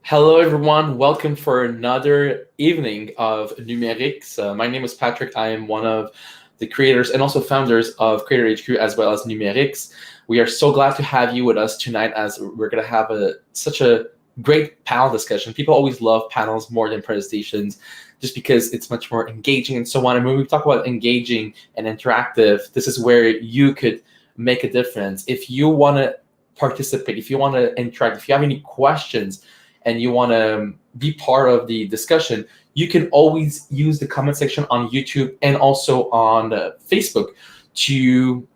Hello, everyone. Welcome for another evening of Numerics. My name is Patrick. I am one of the creators and also founders of Creator HQ as well as Numerics. We are so glad to have you with us tonight as we're going to have such a great panel discussion. People always love panels more than presentations just because it's much more engaging and so on. And when we talk about engaging and interactive, this is where you could make a difference. If you want to participate, if you want to interact, if you have any questions, and you want to be part of the discussion, you can always use the comment section on YouTube and also on Facebook to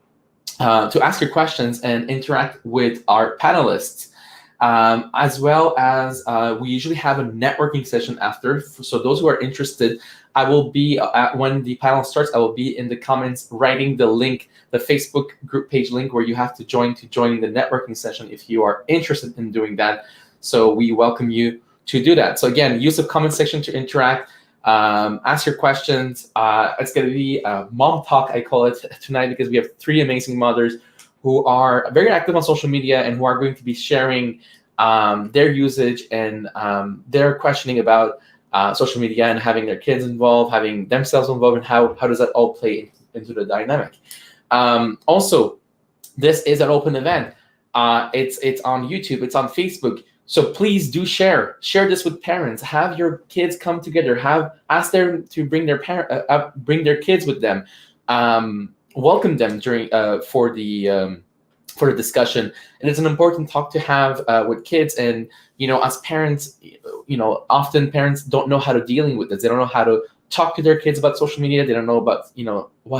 ask your questions and interact with our panelists. As well as we usually have a networking session after. So those who are interested, I will be when the panel starts. I will be in the comments writing the link, the Facebook group page link where you have to join the networking session if you are interested in doing that. So we welcome you to do that. So again, use the comment section to interact, ask your questions. It's going to be a mom talk, I call it tonight, because we have three amazing mothers who are very active on social media and who are going to be sharing their usage and their questioning about social media and having their kids involved, having themselves involved, and how does that all play into the dynamic. Also, this is an open event. It's on YouTube, it's on Facebook. So please do share this with parents. Have your kids come together. Ask them to bring bring their kids with them. Welcome them during for the discussion. And it's an important talk to have with kids. And as parents, often parents don't know how to dealing with this. They don't know how to talk to their kids about social media. They don't know about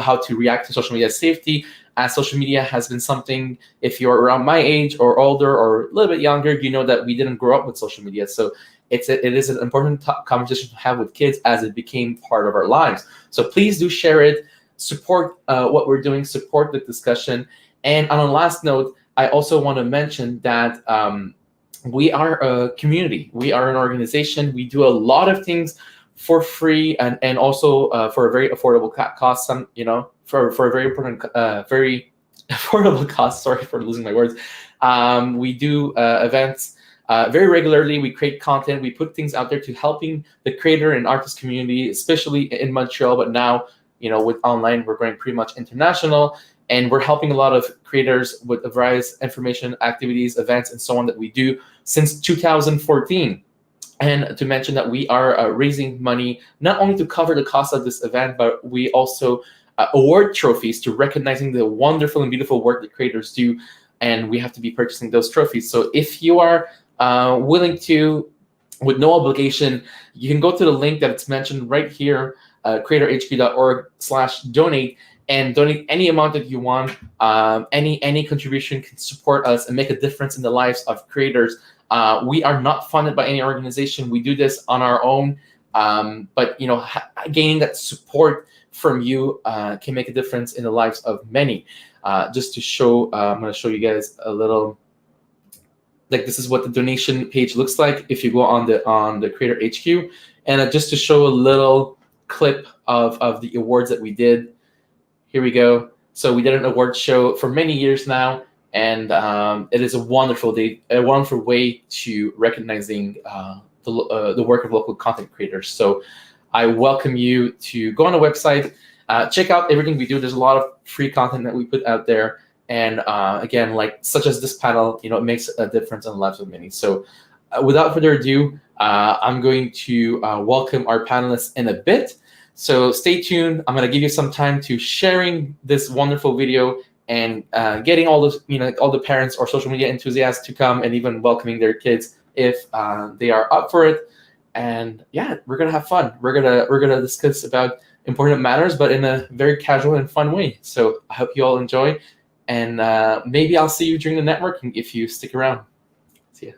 how to react to social media safety. As social media has been something, if you're around my age or older or a little bit younger, you know that we didn't grow up with social media. So it is an important conversation to have with kids as it became part of our lives. So please do share it, support what we're doing, support the discussion. And on a last note, I also want to mention that we are a community. We are an organization. We do a lot of things for free and also for a very affordable cost. For a very important, very affordable cost. Sorry for losing my words. We do events very regularly. We create content. We put things out there to helping the creator and artist community, especially in Montreal. But now, with online, we're going pretty much international. And we're helping a lot of creators with a variety of information, activities, events, and so on that we do since 2014. And to mention that we are raising money not only to cover the cost of this event, but we also award trophies to recognizing the wonderful and beautiful work that creators do. And we have to be purchasing those trophies. So if you are willing to, with no obligation, you can go to the link that's mentioned right here, creatorhq.org/donate, and donate any amount that you want. Any contribution can support us and make a difference in the lives of creators. We are not funded by any organization. We do this on our own. But gaining that support from you can make a difference in the lives of many. Just to show, I'm going to show you guys a little. Like, this is what the donation page looks like if you go on the Creator HQ, and just to show a little clip of the awards that we did. Here we go. So we did an award show for many years now, and it is a wonderful way to recognizing the work of local content creators. So I welcome you to go on the website, check out everything we do. There's a lot of free content that we put out there, and again, like such as this panel, it makes a difference in the lives of many. So without further ado, I'm going to welcome our panelists in a bit. So stay tuned. I'm going to give you some time to sharing this wonderful video and getting all those, all the parents or social media enthusiasts to come, and even welcoming their kids if they are up for it. And yeah, we're gonna have fun. We're gonna discuss about important matters, but in a very casual and fun way. So I hope you all enjoy, and maybe I'll see you during the networking if you stick around. See ya.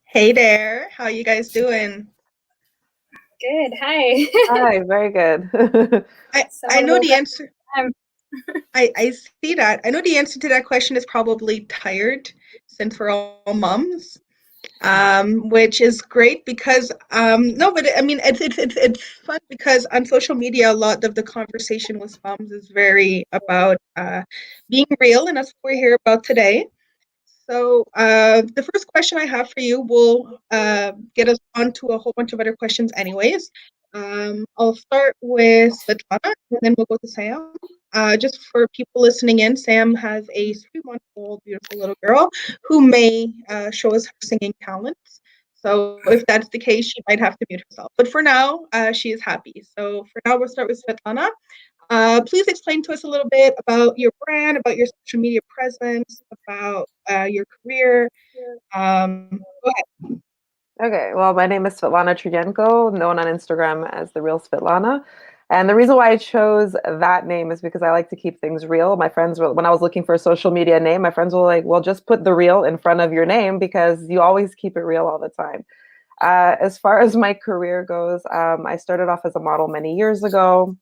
Hey there, how you guys doing? Good. Hi. Hi, very good. I know the answer. I see that. I know the answer to that question is probably tired, since we're all moms, which is great because no, but I mean it's fun because on social media a lot of the conversation with moms is very about being real, and that's what we're here about today. So the first question I have for you will get us onto a whole bunch of other questions anyways. I'll start with Svetlana and then we'll go to Sam. Just for people listening in, Sam has a 3-month-old beautiful little girl who may show us her singing talents. So if that's the case, she might have to mute herself. But for now, she is happy. So for now, we'll start with Svetlana. Please explain to us a little bit about your brand, about your social media presence, about your career. Go ahead. Okay, well, my name is Svetlana Truyenko, known on Instagram as the real Svetlana. And the reason why I chose that name is because I like to keep things real. My friends were, when I was looking for a social media name, my friends were like, well, just put the real in front of your name because you always keep it real all the time. As far as my career goes, I started off as a model many years ago.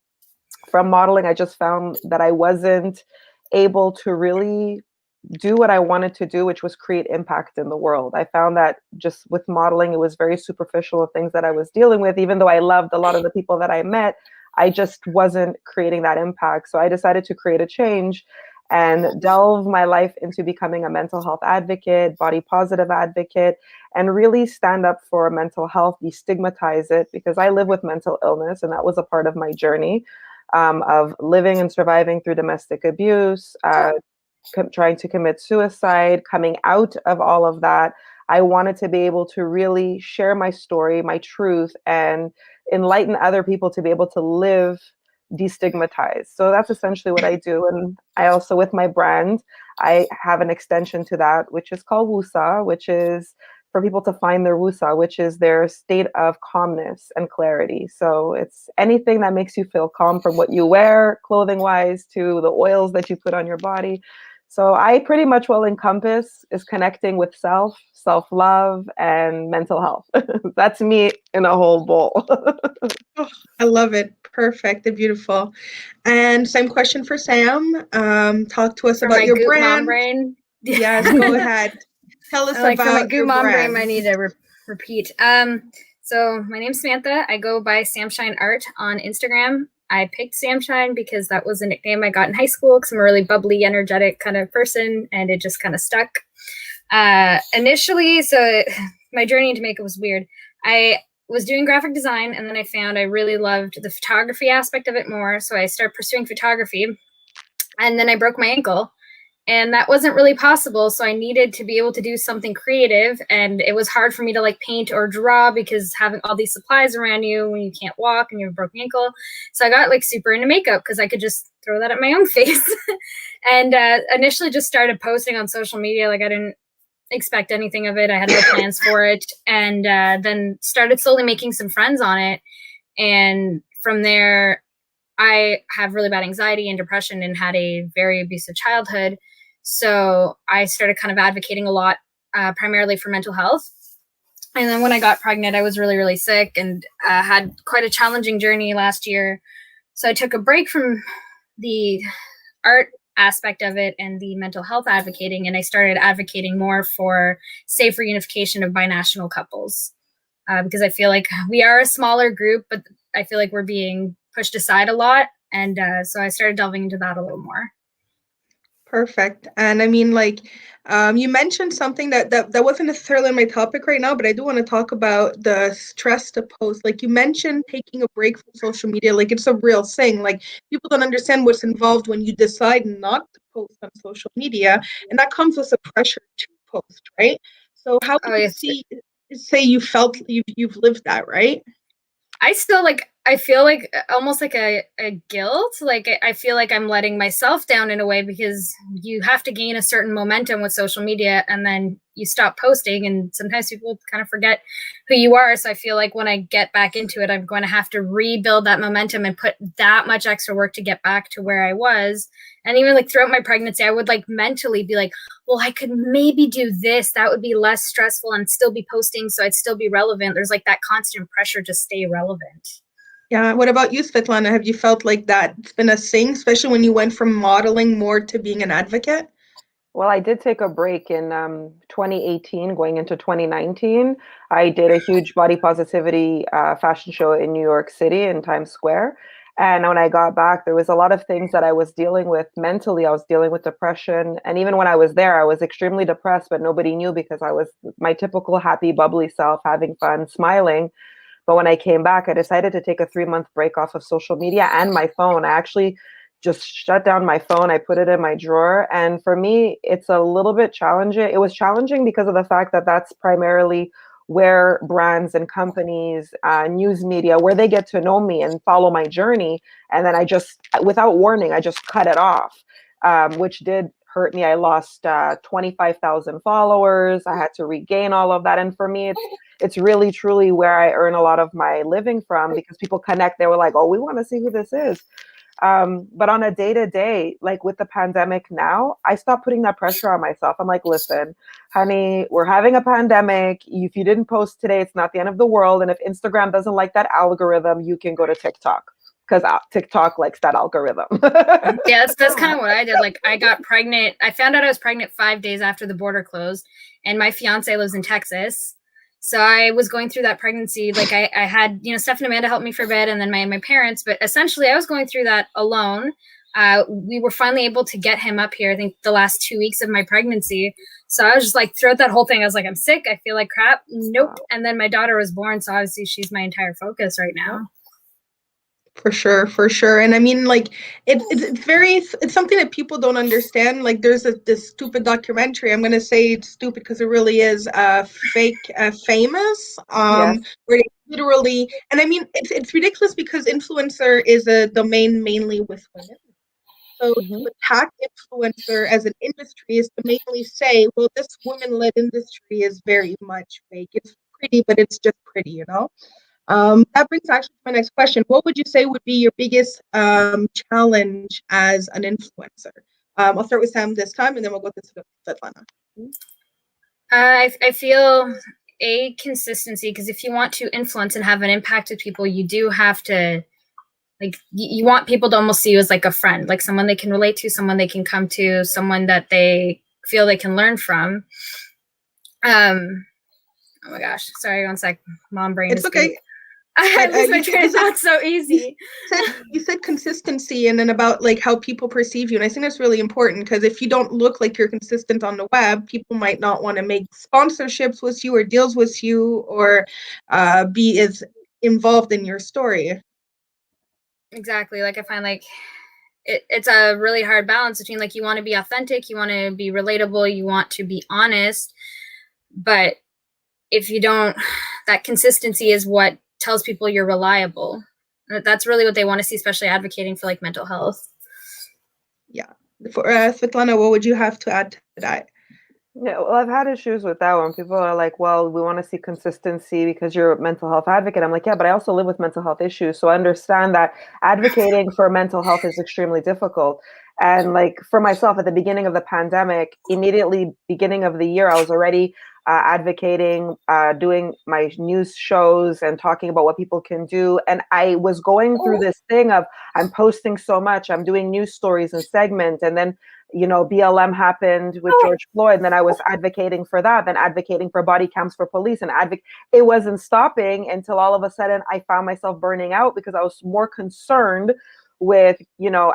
From modeling, I just found that I wasn't able to really do what I wanted to do, which was create impact in the world. I found that just with modeling, it was very superficial of things that I was dealing with. Even though I loved a lot of the people that I met, I just wasn't creating that impact. So I decided to create a change and delve my life into becoming a mental health advocate, body positive advocate, and really stand up for mental health, destigmatize it, because I live with mental illness, and that was a part of my journey of living and surviving through domestic abuse, trying to commit suicide, coming out of all of that. I wanted to be able to really share my story, my truth, and enlighten other people to be able to live destigmatized. So that's essentially what I do. And I also, with my brand, I have an extension to that, which is called Wusa, which is for people to find their Wusa, which is their state of calmness and clarity. So it's anything that makes you feel calm, from what you wear clothing wise to the oils that you put on your body. So I pretty much will encompass is connecting with self, self-love, and mental health. That's me in a whole bowl. Oh, I love it. Perfect and beautiful. And same question for Sam. Talk to us For about my your goop mom brand. brain. Yes, go ahead. Tell us Like for my about your goop mom brain, brand. I need to repeat. So my name's Samantha. I go by Samshine Art on Instagram. I picked Samshine because that was a nickname I got in high school because I'm a really bubbly, energetic kind of person, and it just kind of stuck. Initially, my journey into makeup was weird. I was doing graphic design, and then I found I really loved the photography aspect of it more. So I started pursuing photography, and then I broke my ankle, and that wasn't really possible. So I needed to be able to do something creative, and it was hard for me to like paint or draw because having all these supplies around you when you can't walk and you have a broken ankle. So I got like super into makeup because I could just throw that at my own face. And initially just started posting on social media. Like I didn't expect anything of it. I had no plans for it. And then started slowly making some friends on it. And from there, I have really bad anxiety and depression and had a very abusive childhood. So I started kind of advocating a lot, primarily for mental health. And then when I got pregnant, I was really, really sick and had quite a challenging journey last year. So I took a break from the art aspect of it and the mental health advocating, and I started advocating more for safe reunification of binational couples, because I feel like we are a smaller group, but I feel like we're being pushed aside a lot. And so I started delving into that a little more. Perfect. And I mean, like, you mentioned something that wasn't necessarily on my topic right now, but I do want to talk about the stress to post. Like you mentioned taking a break from social media, like it's a real thing. Like people don't understand what's involved when you decide not to post on social media, and that comes with a pressure to post, right? So how would you say you felt you've lived that, right? I still like I feel like almost like a guilt. Like I feel like I'm letting myself down in a way, because you have to gain a certain momentum with social media and then you stop posting, and sometimes people kind of forget who you are. So I feel like when I get back into it, I'm going to have to rebuild that momentum and put that much extra work to get back to where I was. And even like throughout my pregnancy, I would like mentally be like, well, I could maybe do this. That would be less stressful and still be posting, so I'd still be relevant. There's like that constant pressure to stay relevant. Yeah. What about you, Svetlana? Have you felt like that it's been a thing, especially when you went from modeling more to being an advocate? Well, I did take a break in 2018, going into 2019. I did a huge body positivity fashion show in New York City in Times Square. And when I got back, there was a lot of things that I was dealing with mentally. I was dealing with depression. And even when I was there, I was extremely depressed, but nobody knew because I was my typical happy, bubbly self, having fun, smiling. But when I came back, I decided to take a 3-month break off of social media and my phone. I actually just shut down my phone. I put it in my drawer. And for me, it's a little bit challenging. It was challenging because of the fact that that's primarily where brands and companies, news media, where they get to know me and follow my journey. And then I just, without warning, I just cut it off, which did hurt me. I lost 25,000 followers. I had to regain all of that. And for me, it's really, truly where I earn a lot of my living from, because people connect. They were like, oh, we want to see who this is. But on a day-to-day, like with the pandemic now, I stopped putting that pressure on myself. I'm like, listen, honey, we're having a pandemic. If you didn't post today, it's not the end of the world. And if Instagram doesn't like that algorithm, you can go to TikTok, because TikTok likes that algorithm. Yeah, that's kind of what I did. Like I got pregnant. I found out I was pregnant 5 days after the border closed, and my fiance lives in Texas. So I was going through that pregnancy. Like I had, Steph and Amanda helped me for a bit, and then my parents, but essentially I was going through that alone. We were finally able to get him up here, I think the last 2 weeks of my pregnancy. So I was just like, throughout that whole thing, I was like, I'm sick. I feel like crap. Nope. And then my daughter was born. So obviously she's my entire focus right now. For sure, for sure. And I mean, like, it's something that people don't understand. Like, there's this stupid documentary. I'm gonna say it's stupid because it really is fake famous. Yes. Where they literally, and I mean, it's ridiculous because influencer is a domain mainly with women. So to attack influencer as an industry is to mainly say, well, this woman-led industry is very much fake. It's pretty, but it's just pretty, That brings actually to my next question. What would you say would be your biggest challenge as an influencer? I'll start with Sam this time, and then we'll go to Svetlana. I feel consistency, because if you want to influence and have an impact with people, you do have to, like, you want people to almost see you as like a friend, like someone they can relate to, someone they can come to, someone that they feel they can learn from. Oh my gosh, sorry, one sec. Mom brain. It's okay. I lose my train of thought so easy. You said consistency, and then about like how people perceive you, and I think that's really important, because if you don't look like you're consistent on the web, people might not want to make sponsorships with you or deals with you, or be as involved in your story. Exactly. Like I find like it's a really hard balance between, like, you want to be authentic, you want to be relatable, you want to be honest, but if you don't, that consistency is what tells people you're reliable. That's really what they want to see, especially advocating for like mental health. Yeah. For Svetlana, what would you have to add to that? Yeah, well, I've had issues with that when people are like, well, we want to see consistency because you're a mental health advocate. I'm like, yeah, but I also live with mental health issues. So I understand that advocating for mental health is extremely difficult. And like for myself at the beginning of the pandemic, immediately beginning of the year, I was already advocating, doing my news shows and talking about what people can do. And I was going through this thing of, I'm posting so much, I'm doing news stories and segments. And then, BLM happened with George Floyd. And then I was advocating for that, then advocating for body cams for police, and it wasn't stopping until all of a sudden I found myself burning out because I was more concerned with,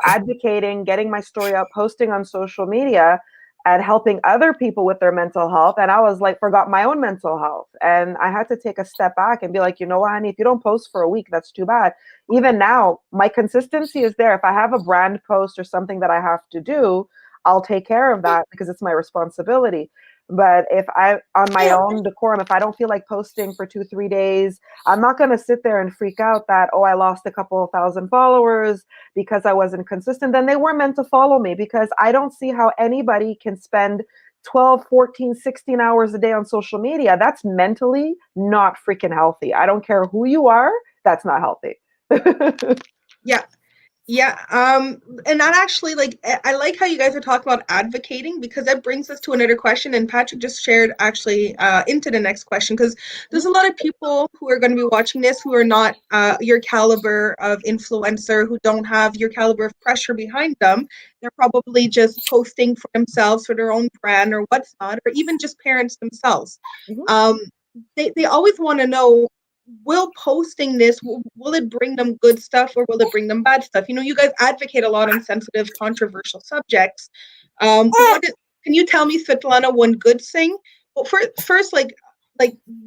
advocating, getting my story out, posting on social media, and helping other people with their mental health. And I was like, forgot my own mental health. And I had to take a step back and be like, you know what, honey, if you don't post for a week, that's too bad. Even now, my consistency is there. If I have a brand post or something that I have to do, I'll take care of that because it's my responsibility. But if I, on my own decorum, if I don't feel like posting for 2-3 days, I'm not going to sit there and freak out that, oh, I lost a couple of thousand followers because I wasn't consistent. Then they were meant to follow me, because I don't see how anybody can spend 12, 14, 16 hours a day on social media. That's mentally not freaking healthy. I don't care who you are. That's not healthy. Yeah. Yeah, and that actually, like, I like how you guys are talking about advocating, because that brings us to another question. And Patrick just shared actually into the next question, because there's a lot of people who are going to be watching this who are not your caliber of influencer, who don't have your caliber of pressure behind them. They're probably just posting for themselves, for their own brand or what's not, or even just parents themselves. They always want to know, will posting this, will it bring them good stuff or will it bring them bad stuff? You know, you guys advocate a lot on sensitive, controversial subjects. Can you tell me, Svetlana, one good thing? Well, first, like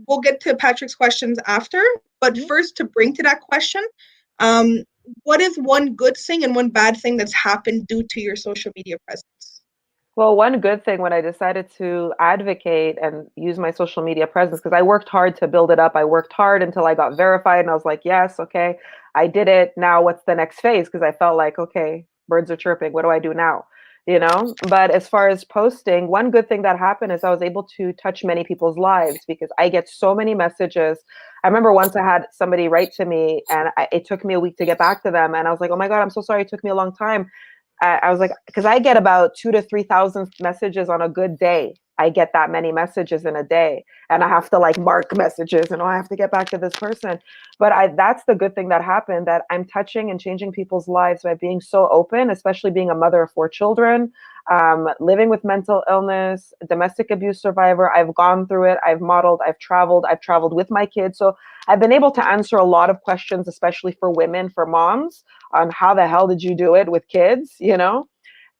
we'll get to Patrick's questions after, but first, to bring to that question, what is one good thing and one bad thing that's happened due to your social media presence? Well, one good thing when I decided to advocate and use my social media presence, because I worked hard to build it up. I worked hard until I got verified, and I was like, yes, okay, I did it. Now what's the next phase? Because I felt like, okay, birds are chirping. What do I do now? You know? But as far as posting, one good thing that happened is I was able to touch many people's lives, because I get so many messages. I remember once I had somebody write to me, and it took me a week to get back to them. And I was like, oh my God, I'm so sorry. It took me a long time. I was like, because I get about 2,000 to 3,000 messages on a good day. I get that many messages in a day, and I have to like mark messages, and I have to get back to this person. But that's the good thing that happened, that I'm touching and changing people's lives by being so open, especially being a mother of 4 children, living with mental illness, domestic abuse survivor. I've gone through it. I've modeled, I've traveled with my kids. So I've been able to answer a lot of questions, especially for women, for moms, on how the hell did you do it with kids, you know?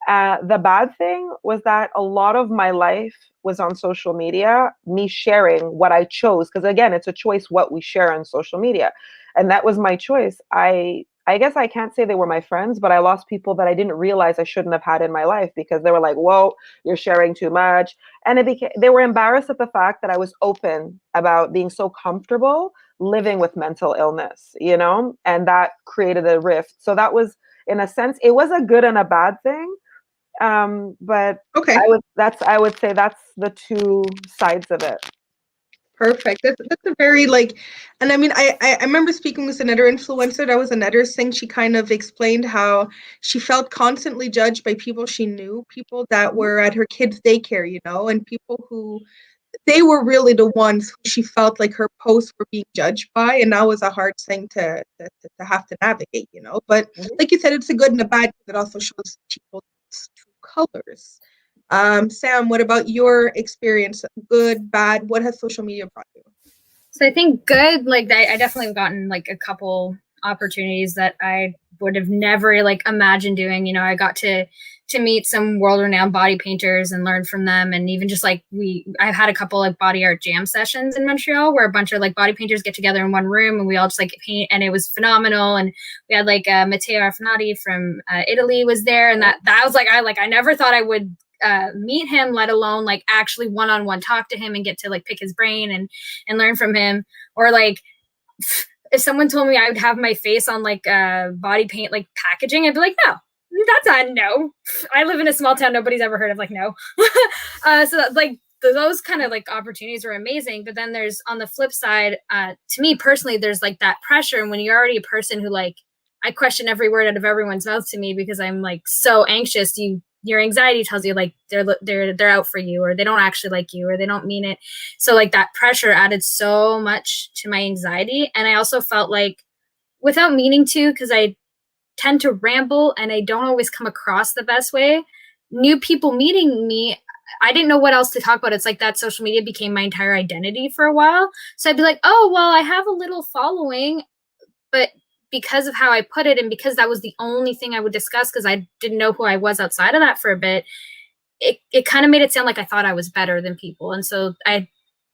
The bad thing was that a lot of my life was on social media, me sharing what I chose. Because again, it's a choice what we share on social media. And that was my choice. I guess I can't say they were my friends, but I lost people that I didn't realize I shouldn't have had in my life, because they were like, whoa, you're sharing too much. And they were embarrassed at the fact that I was open about being so comfortable living with mental illness, you know, and that created a rift. So that was, in a sense, it was a good and a bad thing. But okay, I would say that's the two sides of it. Perfect. That's a very, like, and I mean, I remember speaking with another influencer. That was another thing. She kind of explained how she felt constantly judged by people she knew, people that were at her kids' daycare, you know, and people who, they were really the ones who she felt like her posts were being judged by, and that was a hard thing to have to navigate, you know. But like you said, it's a good and a bad. It also shows people's true colors. Sam, what about your experience? Good, bad? What has social media brought you? So I think good, like I definitely have gotten like a couple opportunities that I would have never like imagined doing. You know, I got to meet some world-renowned body painters and learn from them. And even just like I've had a couple like body art jam sessions in Montreal where a bunch of like body painters get together in one room and we all just like paint, and it was phenomenal. And we had like Matteo Arfanati from Italy was there, and that was like I never thought I would meet him, let alone like actually one-on-one talk to him and get to like pick his brain and learn from him. Or like if someone told me I would have my face on like body paint like packaging, I'd be like, no, that's not, no. I live in a small town nobody's ever heard of, like, no. So that's like those kind of like opportunities were amazing. But then there's on the flip side, to me personally, there's like that pressure. And when you're already a person who like, I question every word out of everyone's mouth to me because I'm like so anxious, your anxiety tells you like they're out for you, or they don't actually like you, or they don't mean it. So like that pressure added so much to my anxiety. And I also felt like, without meaning to, because I tend to ramble and I don't always come across the best way, new people meeting me, I didn't know what else to talk about. It's like that social media became my entire identity for a while. So I'd be like, oh, well, I have a little following, but because of how I put it, and because that was the only thing I would discuss, because I didn't know who I was outside of that for a bit, it kind of made it sound like I thought I was better than people. And so I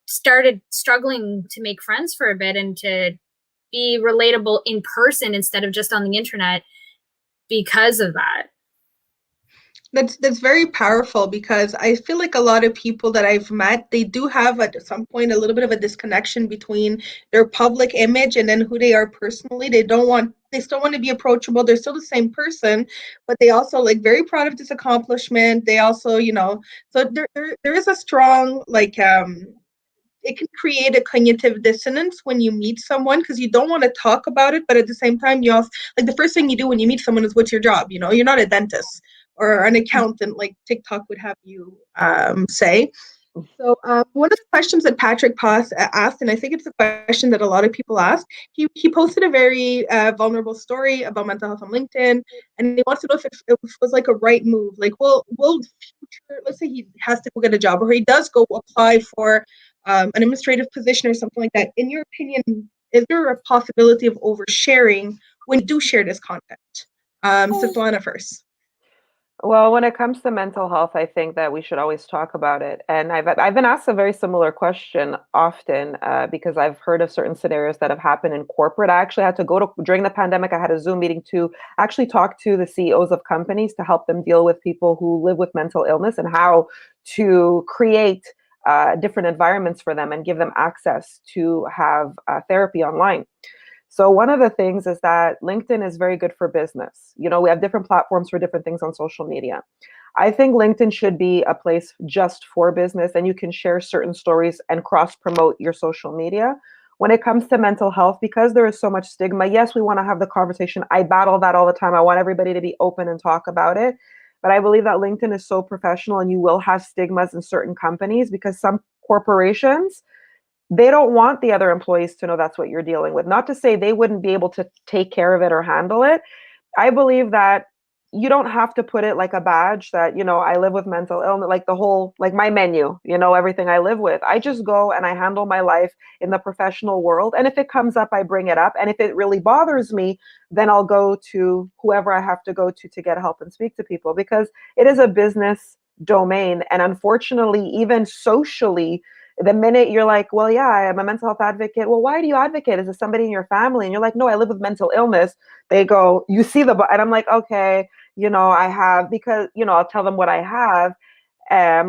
started struggling to make friends for a bit and to be relatable in person instead of just on the internet because of that. That's very powerful, because I feel like a lot of people that I've met, they do have at some point a little bit of a disconnection between their public image and then who they are personally. They still want to be approachable. They're still the same person, but they also like very proud of this accomplishment. They also, so there is a strong like it can create a cognitive dissonance when you meet someone, because you don't want to talk about it, but at the same time you also like the first thing you do when you meet someone is, what's your job? You're not a dentist or an accountant like TikTok would have you say. So one of the questions that Patrick asked, and I think it's a question that a lot of people ask, he posted a very vulnerable story about mental health on LinkedIn, and he wants to know if it was like a right move. Like, will future, let's say he has to go get a job, or he does go apply for an administrative position or something like that. In your opinion, is there a possibility of oversharing when you do share this content? Svetlana first. Well, when it comes to mental health, I think that we should always talk about it. And I've been asked a very similar question often because I've heard of certain scenarios that have happened in corporate. I actually had to during the pandemic, I had a Zoom meeting to actually talk to the CEOs of companies to help them deal with people who live with mental illness and how to create different environments for them and give them access to have therapy online. So one of the things is that LinkedIn is very good for business. We have different platforms for different things on social media. I think LinkedIn should be a place just for business, and you can share certain stories and cross-promote your social media. When it comes to mental health, because there is so much stigma, yes, we want to have the conversation. I battle that all the time. I want everybody to be open and talk about it. But I believe that LinkedIn is so professional, and you will have stigmas in certain companies because some corporations, they don't want the other employees to know that's what you're dealing with. Not to say they wouldn't be able to take care of it or handle it. I believe that you don't have to put it like a badge that, I live with mental illness, like the whole, like my menu, everything I live with. I just go and I handle my life in the professional world. And if it comes up, I bring it up. And if it really bothers me, then I'll go to whoever I have to go to get help and speak to people, because it is a business domain. And unfortunately, even socially, the minute you're like, well, yeah, I'm a mental health advocate. Well, why do you advocate? Is it somebody in your family? And you're like, no, I live with mental illness. They go, you see and I'm like, okay, I have, because, I'll tell them what I have,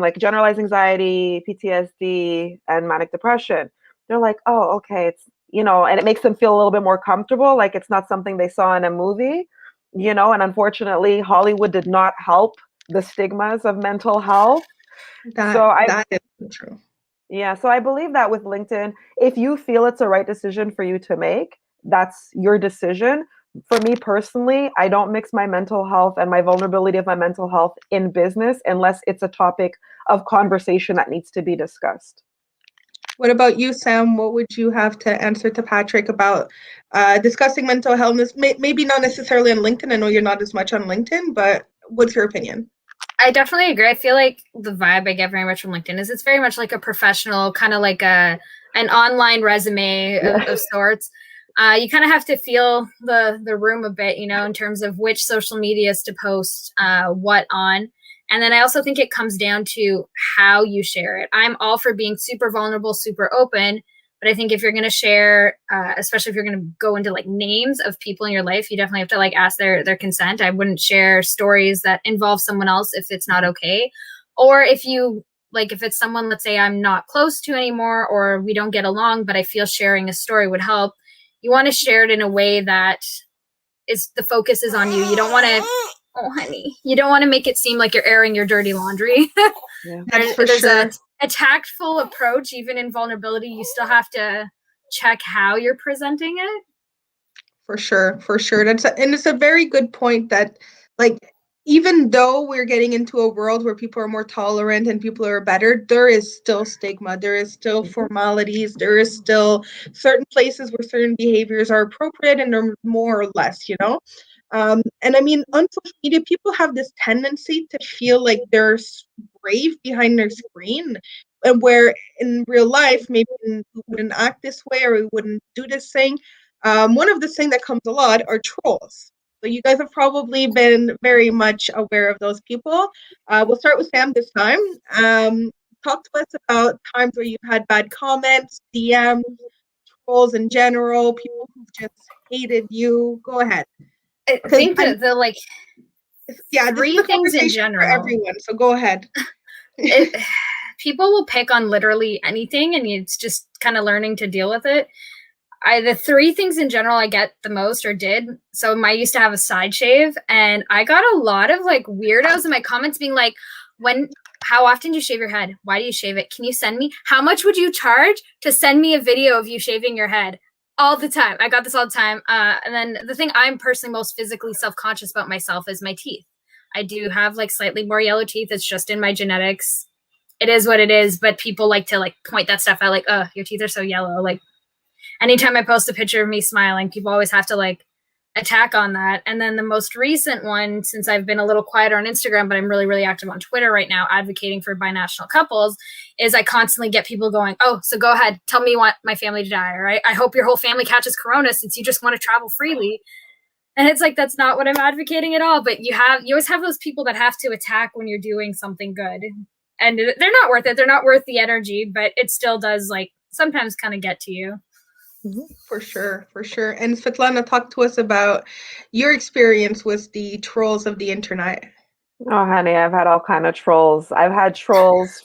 like generalized anxiety, PTSD, and manic depression. They're like, oh, okay. It's, and it makes them feel a little bit more comfortable. Like it's not something they saw in a movie, and unfortunately, Hollywood did not help the stigmas of mental health. That is true. Yeah, so I believe that with LinkedIn, if you feel it's a right decision for you to make, that's your decision. For me personally, I don't mix my mental health and my vulnerability of my mental health in business unless it's a topic of conversation that needs to be discussed. What about you, Sam? What would you have to answer to Patrick about discussing mental health? Maybe not necessarily on LinkedIn. I know you're not as much on LinkedIn, but what's your opinion? I definitely agree. I feel like the vibe I get very much from LinkedIn is it's very much like a professional, kind of like an online resume of sorts. You kind of have to feel the room a bit, in terms of which social medias to post what on. And then I also think it comes down to how you share it. I'm all for being super vulnerable, super open. But I think if you're going to share, especially if you're going to go into like names of people in your life, you definitely have to like ask their consent. I wouldn't share stories that involve someone else if it's not okay. Or if it's someone, let's say I'm not close to anymore, or we don't get along, but I feel sharing a story would help. You want to share it in a way that the focus is on you. You don't want to, oh honey, you don't want to make it seem like you're airing your dirty laundry. Yeah, that's for sure. A tactful approach. Even in vulnerability, you still have to check how you're presenting it. For sure. And it's a very good point that, like, even though we're getting into a world where people are more tolerant and people are better, there is still stigma. There is still formalities. There is still certain places where certain behaviors are appropriate and they're more or less, And I mean, on social media, people have this tendency to feel like they're brave behind their screen, and where in real life, maybe we wouldn't act this way or we wouldn't do this thing. One of the things that comes a lot are trolls. So you guys have probably been very much aware of those people. We'll start with Sam this time. Talk to us about times where you've had bad comments, DMs, trolls in general, people who've just hated you. Go ahead. I think that Yeah, this is a conversation for everyone, so go ahead. People will pick on literally anything, and it's just kind of learning to deal with it. The 3 things in general I get the most, or did. So I used to have a side shave, and I got a lot of like weirdos in my comments being like, how often do you shave your head? Why do you shave it? Can you send me? How much would you charge to send me a video of you shaving your head? All the time. I got this all the time. And then the thing I'm personally most physically self-conscious about myself is my teeth. I do have like slightly more yellow teeth. It's just in my genetics. It is what it is. But people like to like point that stuff out, like, oh, your teeth are so yellow. Like, anytime I post a picture of me smiling, people always have to like attack on that. And then the most recent one, since I've been a little quieter on Instagram, but I'm really, really active on Twitter right now, advocating for binational couples, is I constantly get people going, oh, so go ahead, tell me you want my family to die, right? I hope your whole family catches corona since you just want to travel freely. And it's like, that's not what I'm advocating at all. But you always have those people that have to attack when you're doing something good. And they're not worth it. They're not worth the energy, but it still does like sometimes kind of get to you. For sure. And Svetlana, talk to us about your experience with the trolls of the internet. Oh, honey, I've had all kind of trolls. I've had trolls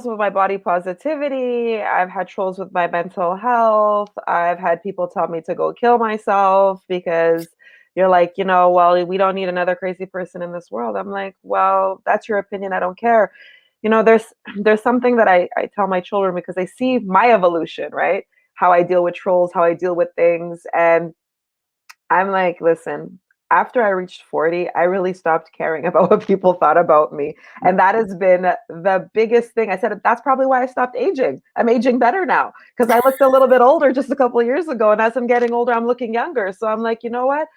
with my body positivity. I've had trolls with my mental health. I've had people tell me to go kill myself because you're like, well, we don't need another crazy person in this world. I'm like, well, that's your opinion. I don't care. There's something that I tell my children because they see my evolution, right? How I deal with trolls, how I deal with things. And I'm like, listen, after I reached 40, I really stopped caring about what people thought about me. And that has been the biggest thing. I said, that's probably why I stopped aging. I'm aging better now because I looked a little bit older just a couple of years ago. And as I'm getting older, I'm looking younger. So I'm like, you know what?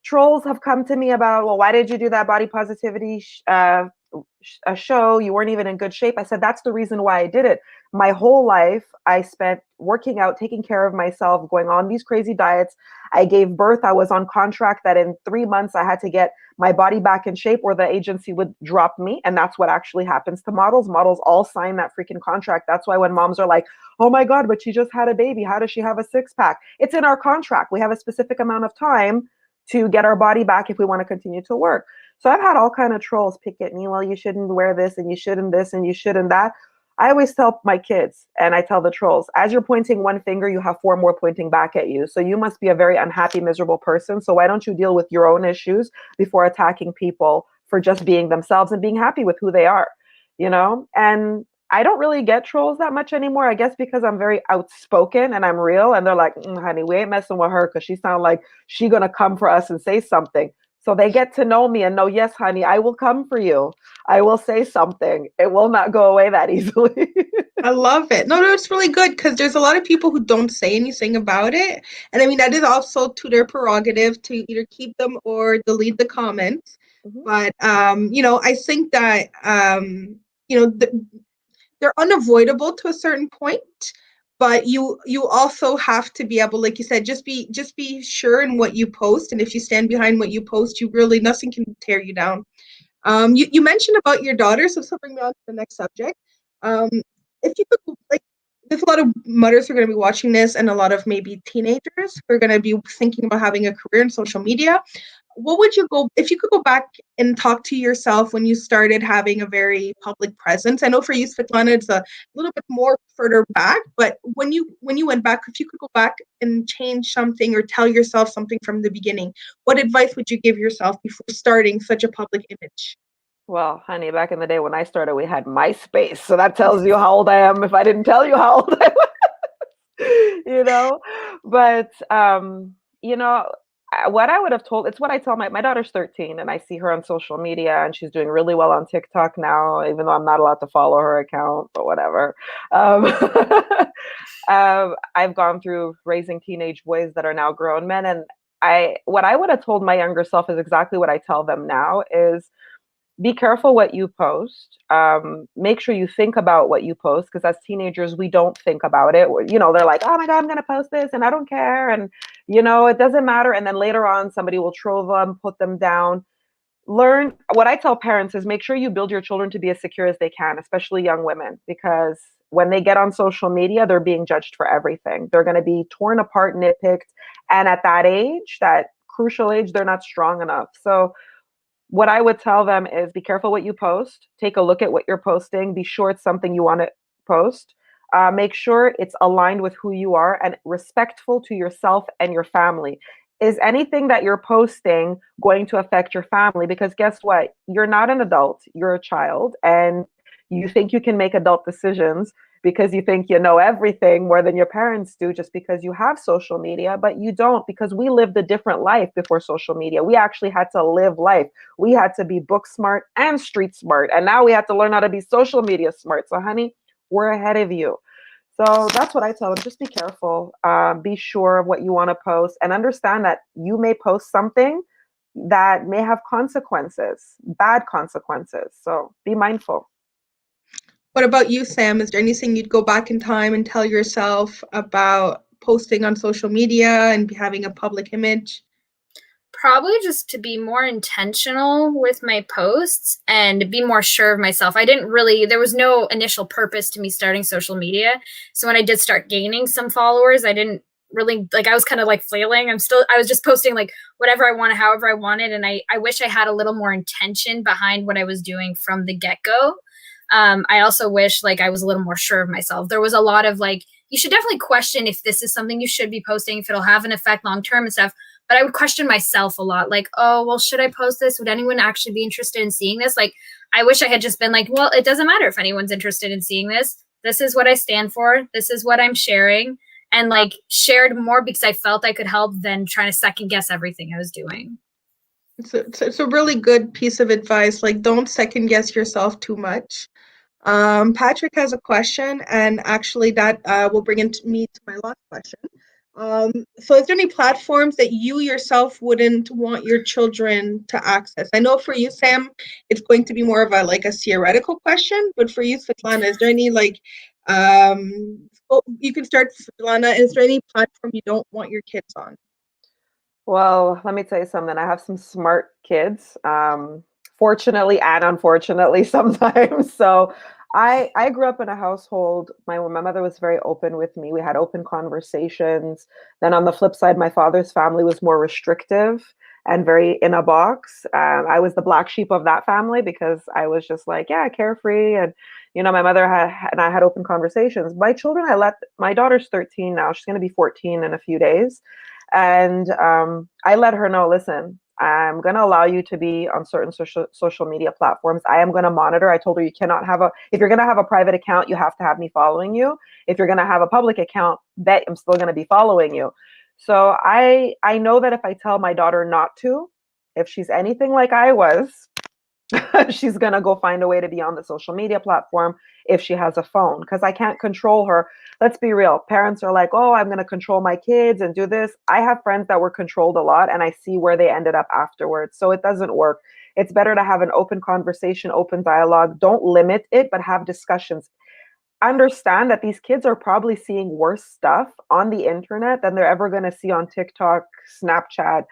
Trolls have come to me about, well, why did you do that body positivity a show? You weren't even in good shape. I said, that's the reason why I did it. My whole life, I spent working out, taking care of myself, going on these crazy diets. I gave birth. I was on contract that in 3 months, I had to get my body back in shape or the agency would drop me. And that's what actually happens to models. Models all sign that freaking contract. That's why when moms are like, oh my God, but she just had a baby. How does she have a 6-pack? It's in our contract. We have a specific amount of time to get our body back if we want to continue to work. So I've had all kind of trolls pick at me. Well, you shouldn't wear this and you shouldn't this and you shouldn't that. I always tell my kids and I tell the trolls, as you're pointing one finger, you have 4 more pointing back at you. So you must be a very unhappy, miserable person. So why don't you deal with your own issues before attacking people for just being themselves and being happy with who they are, And I don't really get trolls that much anymore, I guess because I'm very outspoken and I'm real. And they're like, honey, we ain't messing with her because she sounds like she's going to come for us and say something. So they get to know me and know, yes, honey, I will come for you. I will say something. It will not go away that easily. I love it. No, it's really good because there's a lot of people who don't say anything about it. And I mean, that is also to their prerogative to either keep them or delete the comments. Mm-hmm. But, I think that, they're unavoidable to a certain point, but you also have to be able, like you said, just be sure in what you post, and if you stand behind what you post, nothing can tear you down. You mentioned about your daughter, so this will bring me on to the next subject. If you could, there's a lot of mothers who are going to be watching this, and a lot of maybe teenagers who are going to be thinking about having a career in social media. What would you go if you could go back and talk to yourself when you started having a very public presence? I know for you, Svetlana, it's a little bit more further back, but when you went back, if you could go back and change something or tell yourself something from the beginning, what advice would you give yourself before starting such a public image? Well, honey, back in the day when I started, we had MySpace. So that tells you how old I am if I didn't tell you how old I was, But, what I would have told, it's what I tell my daughter's 13 and I see her on social media and she's doing really well on TikTok now, even though I'm not allowed to follow her account, but whatever. I've gone through raising teenage boys that are now grown men. And what I would have told my younger self is exactly what I tell them now is, be careful what you post. Make sure you think about what you post, because as teenagers, we don't think about it. They're like, oh my God, I'm going to post this and I don't care. And, it doesn't matter. And then later on, somebody will troll them, put them down. Learn. What I tell parents is make sure you build your children to be as secure as they can, especially young women, because when they get on social media, they're being judged for everything. They're going to be torn apart, nitpicked. And at that age, that crucial age, they're not strong enough. So what I would tell them is be careful what you post. Take a look at what you're posting. Be sure it's something you want to post. Make sure it's aligned with who you are and respectful to yourself and your family. Is anything that you're posting going to affect your family? Because guess what? You're not an adult, you're a child, and you think you can make adult decisions because you think you know everything more than your parents do just because you have social media, but you don't, because we lived a different life before social media. We actually had to live life. We had to be book smart and street smart, and now we have to learn how to be social media smart. So honey, we're ahead of you. So that's what I tell them. Just be careful. Be sure of what you want to post and understand that you may post something that may have consequences, bad consequences. So be mindful. What about you, Sam? Is there anything you'd go back in time and tell yourself about posting on social media and having a public image? Probably just to be more intentional with my posts and be more sure of myself. There was no initial purpose to me starting social media. So when I did start gaining some followers, I didn't really, I was kind of flailing. I was just posting whatever I wanted, however I wanted. And I wish I had a little more intention behind what I was doing from the get-go. I also wish I was a little more sure of myself. There was a lot of you should definitely question if this is something you should be posting, if it'll have an effect long-term and stuff. But I would question myself a lot, oh, well, should I post this? Would anyone actually be interested in seeing this? I wish I had just been well, it doesn't matter if anyone's interested in seeing this. This is what I stand for. This is what I'm sharing. And shared more because I felt I could help than trying to second guess everything I was doing. It's a really good piece of advice. Don't second guess yourself too much. Patrick has a question, and actually that will bring me to my last question. So is there any platforms that you yourself wouldn't want your children to access? I know for you, Sam, it's going to be more of a a theoretical question, but for you, Svetlana, is there any you can start, Svetlana. Is there any platform you don't want your kids on? Well, let me tell you something. I have some smart kids, fortunately and unfortunately sometimes. So I grew up in a household. My mother was very open with me. We had open conversations. Then on the flip side, my father's family was more restrictive and very in a box. I was the black sheep of that family because I was just carefree. And, my mother and I had open conversations. My children, my daughter's 13 now. She's going to be 14 in a few days. And I let her know, listen, I'm going to allow you to be on certain social media platforms. I am going to monitor. I told her you cannot if you're going to have a private account, you have to have me following you. If you're going to have a public account, bet I'm still going to be following you. So I know that if I tell my daughter not to, if she's anything like I was, she's going to go find a way to be on the social media platform if she has a phone, because I can't control her. Let's be real. Parents are oh, I'm going to control my kids and do this. I have friends that were controlled a lot, and I see where they ended up afterwards. So it doesn't work. It's better to have an open conversation, open dialogue. Don't limit it, but have discussions. Understand that these kids are probably seeing worse stuff on the internet than they're ever going to see on TikTok, Snapchat,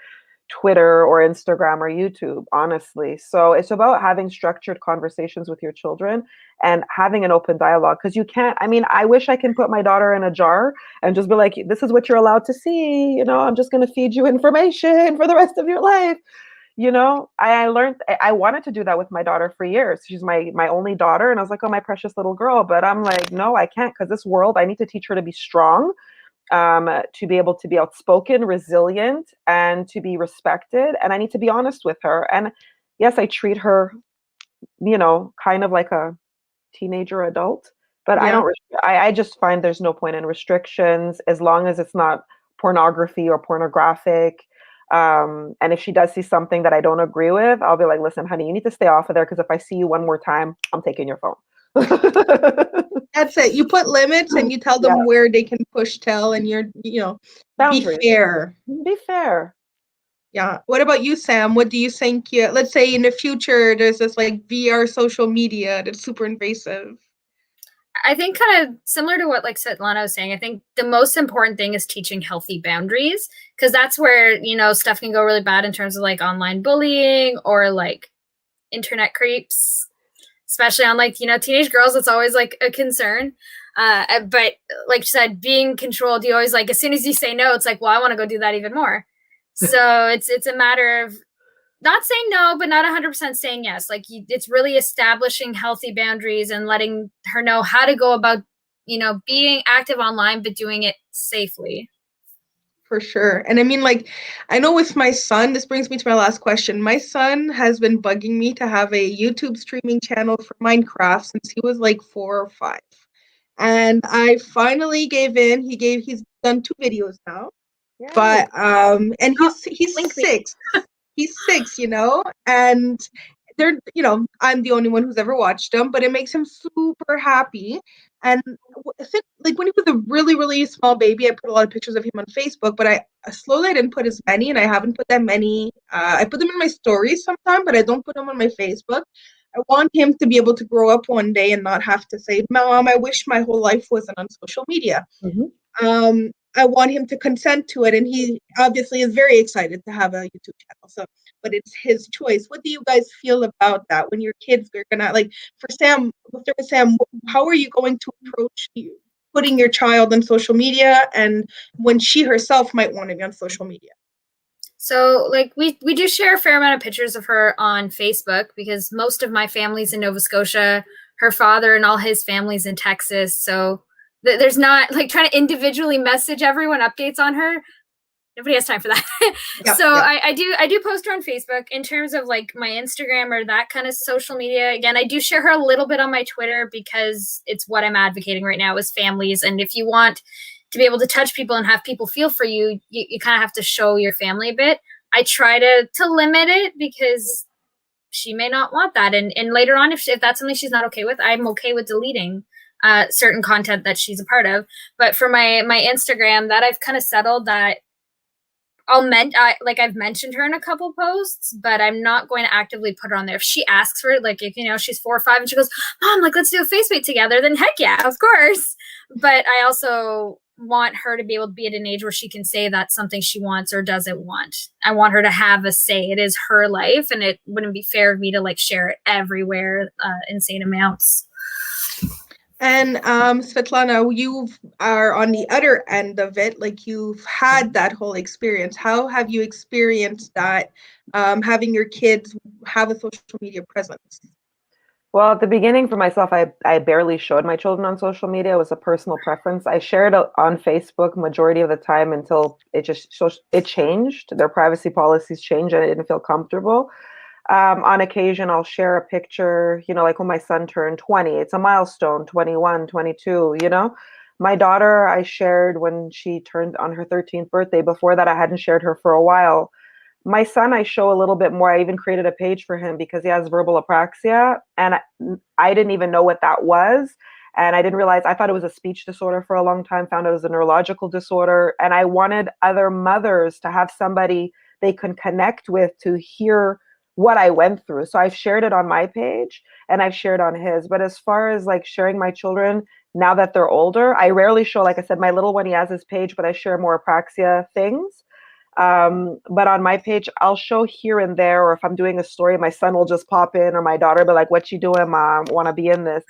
Twitter, or Instagram, or YouTube, honestly. So it's about having structured conversations with your children and having an open dialogue, because you can't, I wish I can put my daughter in a jar and just be this is what you're allowed to see, I'm just going to feed you information for the rest of your life. I learned, I wanted to do that with my daughter for years. She's my only daughter, and I was oh, my precious little girl, but I'm no, I can't, because this world, I need to teach her to be strong, to be able to be outspoken, resilient, and to be respected. And I need to be honest with her. And yes, I treat her, kind of like a teenager adult, but yeah. I just find there's no point in restrictions as long as it's not pornography or pornographic. And if she does see something that I don't agree with, I'll be listen, honey, you need to stay off of there, because if I see you one more time, I'm taking your phone. That's it. You put limits and you tell them where they can push tell, and you're, boundaries. Be fair. Be fair. Yeah. What about you, Sam? What do you think? Let's say in the future, there's this VR social media that's super invasive. I think kind of similar to what Svetlana was saying, I think the most important thing is teaching healthy boundaries, because that's where, stuff can go really bad in terms of online bullying or internet creeps, especially on teenage girls. It's always a concern. But like you said, being controlled, you always as soon as you say no, it's well, I want to go do that even more. So it's a matter of not saying no, but not 100% saying yes. Like it's really establishing healthy boundaries and letting her know how to go about, being active online, but doing it safely. For sure. And I mean, like, I know with my son, this brings me to my last question. My son has been bugging me to have a YouTube streaming channel for Minecraft since he was like 4 or 5. And I finally gave in. He's done 2 videos now. Yay. But and he's 6. He's 6, and they're, I'm the only one who's ever watched them, but it makes him super happy. And I think, like, when he was a really, really small baby, I put a lot of pictures of him on Facebook, but I didn't put as many, and I haven't put that many. I put them in my stories sometimes, but I don't put them on my Facebook. I want him to be able to grow up one day and not have to say, Mom, I wish my whole life wasn't on social media. Mm-hmm. I want him to consent to it, and he obviously is very excited to have a YouTube channel. So, but it's his choice. What do you guys feel about that when your kids are gonna, like, for Sam? We'll start with Sam. How are you going to approach putting your child on social media, and when she herself might want to be on social media? So, like, we do share a fair amount of pictures of her on Facebook because most of my family's in Nova Scotia. Her father and all his family's in Texas, so there's not, like, trying to individually message everyone updates on her. Nobody has time for that. Yeah, so yeah. I do post her on Facebook. In terms of, like, my Instagram or that kind of social media, again, I do share her a little bit on my Twitter because it's what I'm advocating right now is families. And if you want to be able to touch people and have people feel for you, you kind of have to show your family a bit. I try to limit it because she may not want that. And later on, if that's something she's not okay with, I'm okay with deleting certain content that she's a part of. But for my Instagram, that I've kind of settled that I've mentioned her in a couple posts, but I'm not going to actively put her on there. If she asks for it, like if, she's 4 or 5 and she goes, Mom, like, let's do a face paint together, then heck yeah, of course. But I also want her to be able to be at an age where she can say that's something she wants or doesn't want. I want her to have a say. It is her life, and it wouldn't be fair of me to, like, share it everywhere, insane amounts. And Svetlana, you are on the other end of it. Like, you've had that whole experience. How have you experienced that, having your kids have a social media presence? Well, at the beginning for myself, I barely showed my children on social media. It was a personal preference. I shared on Facebook majority of the time until it changed. Their privacy policies changed and I didn't feel comfortable. On occasion, I'll share a picture, like when my son turned 20, it's a milestone, 21, 22, My daughter, I shared when she turned on her 13th birthday. Before that, I hadn't shared her for a while. My son, I show a little bit more. I even created a page for him because he has verbal apraxia, and I didn't even know what that was. And I didn't realize, I thought it was a speech disorder for a long time, found it was a neurological disorder. And I wanted other mothers to have somebody they can connect with to hear what I went through. So I've shared it on my page and I've shared on his. But as far as, like, sharing my children now that they're older, I rarely show, like I said, my little one, he has his page, but I share more apraxia things. But on my page, I'll show here and there, or if I'm doing a story, my son will just pop in, or my daughter, but like, what you doing, Mom? Want to be in this?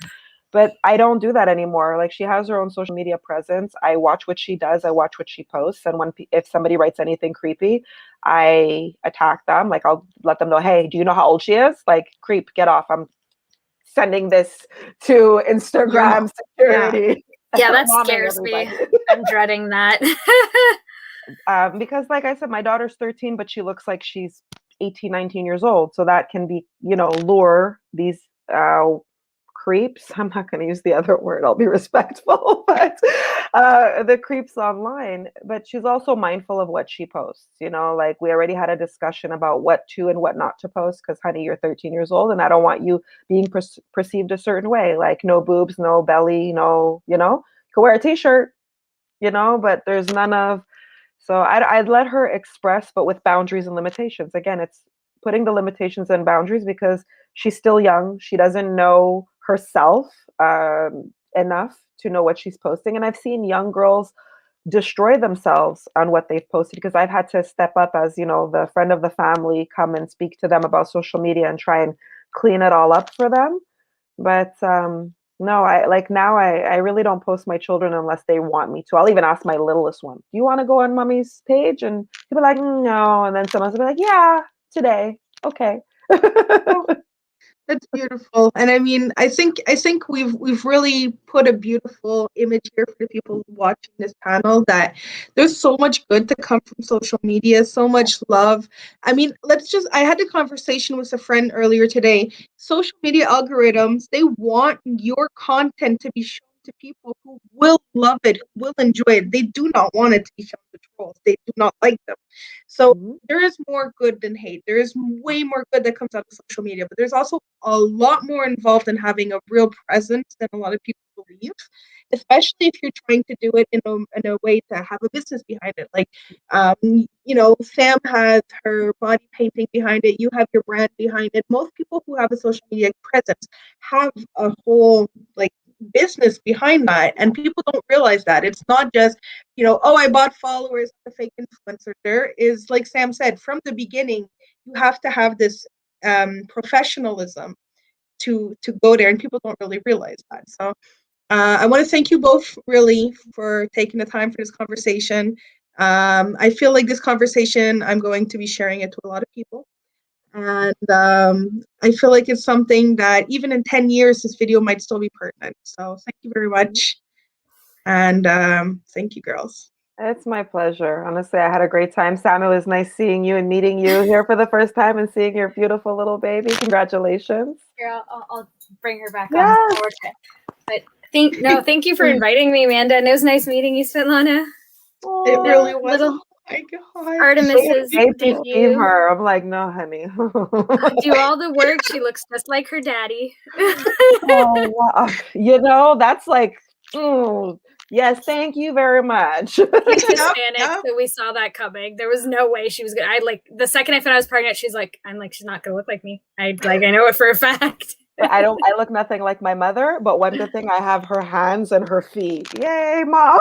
But I don't do that anymore. Like, she has her own social media presence. I watch what she does. I watch what she posts. And if somebody writes anything creepy, I attack them. Like, I'll let them know, hey, do you know how old she is? Like, creep, get off. I'm sending this to Instagram security. Yeah, that scares me. I'm dreading that. Because, like I said, my daughter's 13, but she looks like she's 18, 19 years old. So that can be, lure these creeps. I'm not going to use the other word. I'll be respectful, but the creeps online. But she's also mindful of what she posts. Like, we already had a discussion about what to and what not to post because, honey, you're 13 years old and I don't want you being perceived a certain way. Like, no boobs, no belly, no, you can wear a t-shirt, but there's none of. So I'd let her express, but with boundaries and limitations. Again, it's putting the limitations and boundaries because she's still young. She doesn't know herself enough to know what she's posting. And I've seen young girls destroy themselves on what they've posted because I've had to step up as, the friend of the family, come and speak to them about social media and try and clean it all up for them. But No, I really don't post my children unless they want me to. I'll even ask my littlest one, "Do you want to go on mommy's page?" And he'll be like, "No," and then someone's be like, "Yeah, today, okay." Oh, that's beautiful. And I mean, I think we've really put a beautiful image here for the people watching this panel, that there's so much good to come from social media, so much love. I mean, I had a conversation with a friend earlier today. Social media algorithms, they want your content to be shown to people who will love it, who will enjoy it. They do not want it to be shown to trolls. They do not like them. So Mhm. there is more good than hate. There is way more good that comes out of social media, but there's also a lot more involved in having a real presence than a lot of people believe, especially if you're trying to do it in a way to have a business behind it. Like, Sam has her body painting behind it. You have your brand behind it. Most people who have a social media presence have a whole like business behind that, and people don't realize that it's not just oh, I bought followers, I'm a fake influencer. There is, like Sam said, from the beginning, you have to have this professionalism to go there, and people don't really realize that. So I want to thank you both really for taking the time for this conversation. I feel like this conversation, I'm going to be sharing it to a lot of people. And I feel like it's something that even in 10 years, this video might still be pertinent. So thank you very much. And thank you, girls. It's my pleasure. Honestly, I had a great time. Sam, it was nice seeing you and meeting you here for the first time and seeing your beautiful little baby. Congratulations. Here, I'll bring her back Yes. on. But thank you for inviting me, Amanda. And it was nice meeting you, Svetlana. It really was. Little Oh my God. Artemis's Baby debut. her. I'm like, no, honey. Do all the work. She looks just like her daddy. Oh, wow. That's like, yes, thank you very much. He's Hispanic, so we saw that coming. There was no way she was gonna. The second I found I was pregnant, she's not gonna look like me. I know it for a fact. I look nothing like my mother, but one good thing, I have her hands and her feet. Yay, Mom.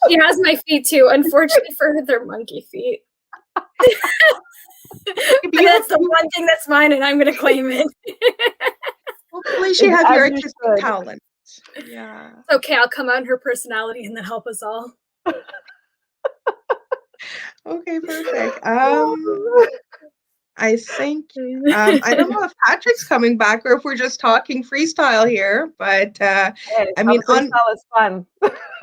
She has my feet too. Unfortunately for her, they're monkey feet. That's the one thing that's mine, and I'm gonna claim it. Hopefully she has your artistic talent. Yeah. It's okay, I'll come out in her personality and then help us all. Okay, perfect. I think I don't know if Patrick's coming back or if we're just talking freestyle here, but I mean, freestyle is fun.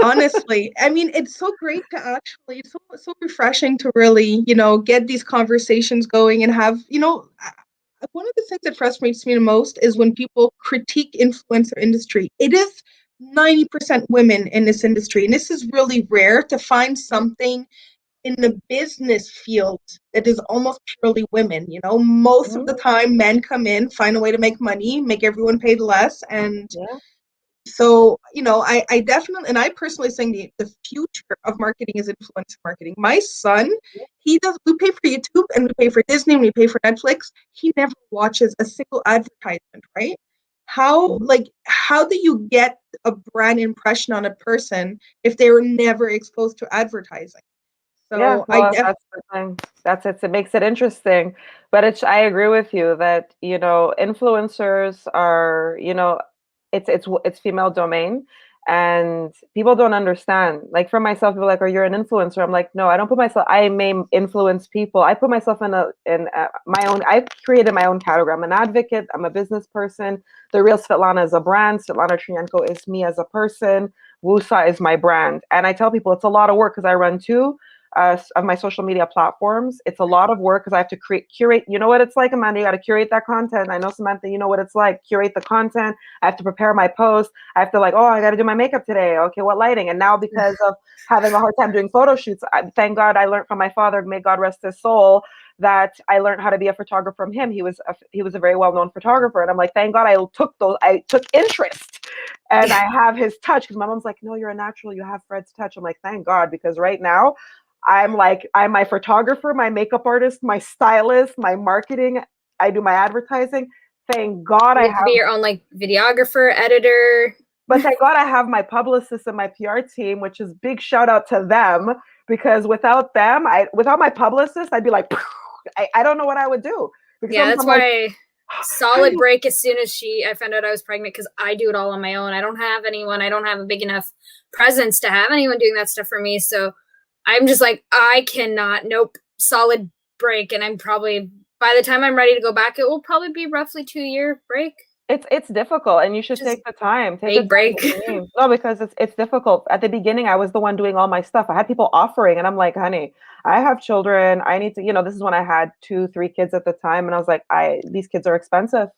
Honestly, I mean, it's so great to actually, it's so refreshing to really, get these conversations going and have, one of the things that frustrates me the most is when people critique influencer industry. It is 90% women in this industry, and this is really rare to find something in the business field that is almost purely women. Most of the time men come in, find a way to make money, make everyone paid less, and so I definitely, and I personally think the future of marketing is influencer marketing. My son, we pay for YouTube and we pay for Disney and we pay for Netflix. He never watches a single advertisement, right? How do you get a brand impression on a person if they were never exposed to advertising? So that's the thing. That's it. It makes it interesting. But I agree with you that, influencers are, it's female domain, and people don't understand. Like for myself, people are like, "Oh, you're an influencer." I'm like, no, I don't put myself. I may influence people. I put myself in my own. I've created my own category. I'm an advocate. I'm a business person. The Real Svetlana is a brand. Svetlana Trienko is me as a person. Wusa is my brand. And I tell people it's a lot of work because I run two of my social media platforms. It's a lot of work because I have to curate. You know what it's like, Amanda? You got to curate that content. I know, Samantha, you know what it's like. Curate the content. I have to prepare my post. I have to I got to do my makeup today. Okay, what lighting? And now because of having a hard time doing photo shoots, thank God I learned from my father, may God rest his soul, that I learned how to be a photographer from him. He was a very well-known photographer. And I'm like, thank God I took interest and I have his touch, because my mom's like, no, you're a natural. You have Fred's touch. I'm like, thank God, because right now I'm my photographer, my makeup artist, my stylist, my marketing. I do my advertising. Thank God I have to be your own videographer, editor. But thank God I have my publicist and my PR team, which is big shout out to them, because without them, without my publicist, I'd be like, I don't know what I would do. Because that's why. solid break as soon as I found out I was pregnant, because I do it all on my own. I don't have anyone. I don't have a big enough presence to have anyone doing that stuff for me. So I'm just like, I cannot. Nope. Solid break. And I'm probably, by the time I'm ready to go back, it will probably be roughly 2-year break. It's difficult, and you should take the time. Take big break. No, because it's difficult. At the beginning, I was the one doing all my stuff. I had people offering, and I'm like, honey, I have children. I need to, this is when I had 2-3 kids at the time, and I was like, these kids are expensive.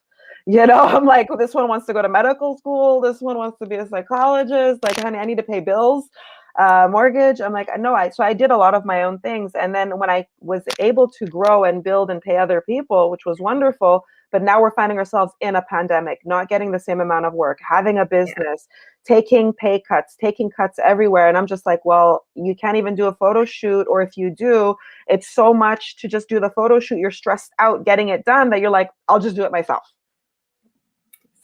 I'm like, this one wants to go to medical school. This one wants to be a psychologist. Like, honey, I need to pay bills, mortgage. I'm like, no, so I did a lot of my own things. And then when I was able to grow and build and pay other people, which was wonderful, but now we're finding ourselves in a pandemic, not getting the same amount of work, having a business, taking pay cuts, taking cuts everywhere. And I'm just like, well, you can't even do a photo shoot. Or if you do, it's so much to just do the photo shoot. You're stressed out getting it done that you're like, I'll just do it myself.